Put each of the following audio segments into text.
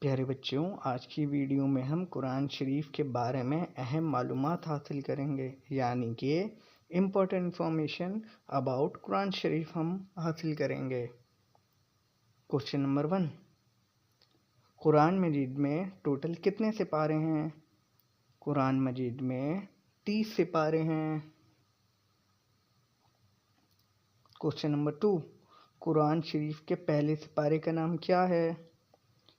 پیارے بچوں، آج کی ویڈیو میں ہم قرآن شریف کے بارے میں اہم معلومات حاصل کریں گے، یعنی کہ امپورٹنٹ انفارمیشن اباؤٹ قرآن شریف ہم حاصل کریں گے۔ کوشچن نمبر 1، قرآن مجید میں ٹوٹل کتنے سپارے ہیں؟ قرآن مجید میں 30 سپارے ہیں۔ کوشچن نمبر 2، قرآن شریف کے پہلے سپارے کا نام کیا ہے؟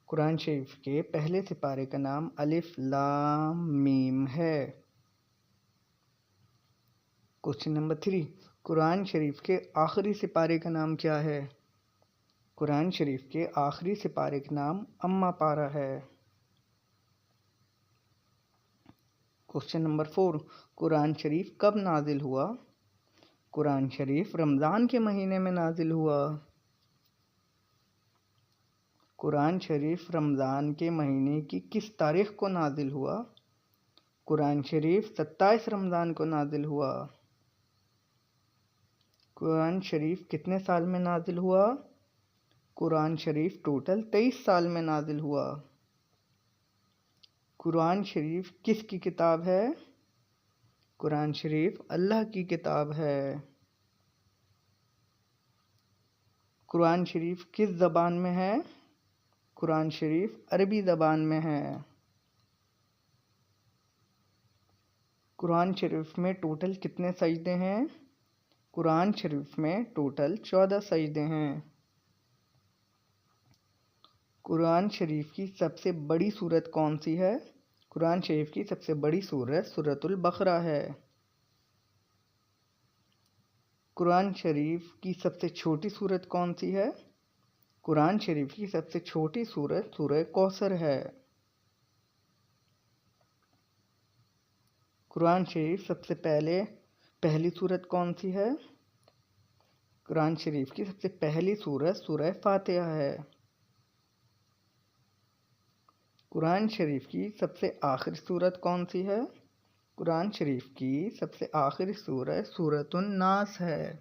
قرآن شریف کے پہلے سپارے کا نام الف لام میم ہے۔ کوشچن نمبر 3، قرآن شریف کے آخری سپارے کا نام کیا ہے؟ قرآن شریف کے آخری سپارے کا نام اما پارہ ہے۔ کوشچن نمبر 4، قرآن شریف کب نازل ہوا؟ قرآن شریف رمضان کے مہینے میں نازل ہوا۔ قرآن شریف رمضان کے مہینے کی کس تاریخ کو نازل ہوا؟ قرآن شریف 27 رمضان کو نازل ہوا۔ قرآن شریف کتنے سال میں نازل ہوا؟ قرآن شریف ٹوٹل 23 سال میں نازل ہوا۔ قرآن شریف کس کی کتاب ہے؟ قرآن شریف اللہ کی کتاب ہے۔ قرآن شریف کس زبان میں ہے؟ قرآن شریف عربی زبان میں ہے۔ قرآن شریف میں ٹوٹل کتنے سجدے ہیں؟ قرآن شریف میں ٹوٹل 14 سجدے ہیں۔ قرآن شریف کی سب سے بڑی سورت کون سی ہے؟ قرآن شریف کی سب سے بڑی سورت سورۃ البقرہ ہے۔ قرآن شریف کی سب سے چھوٹی سورت کون سی ہے؟ قرآن شریف کی سب سے چھوٹی سورت سورہ کوثر ہے۔ قرآن شریف سب سے پہلی سورت کون سی ہے؟ قرآن شریف کی سب سے پہلی سورت سورہ فاتحہ ہے۔ قرآن شریف کی سب سے آخری سورت کون سی ہے؟ قرآن شریف کی سب سے آخری سورت سورۃ الناس ہے۔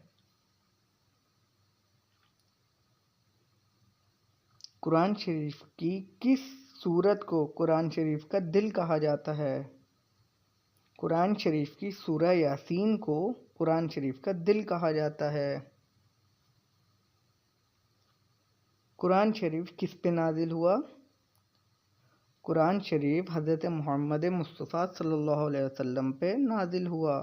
قرآن شریف کی کس سورت کو قرآن شریف کا دل کہا جاتا ہے؟ قرآن شریف کی سورہ یاسین کو قرآن شریف کا دل کہا جاتا ہے۔ قرآن شریف کس پہ نازل ہوا؟ قرآن شریف حضرت محمد مصطفیٰ صلی اللہ علیہ وسلم پہ نازل ہوا۔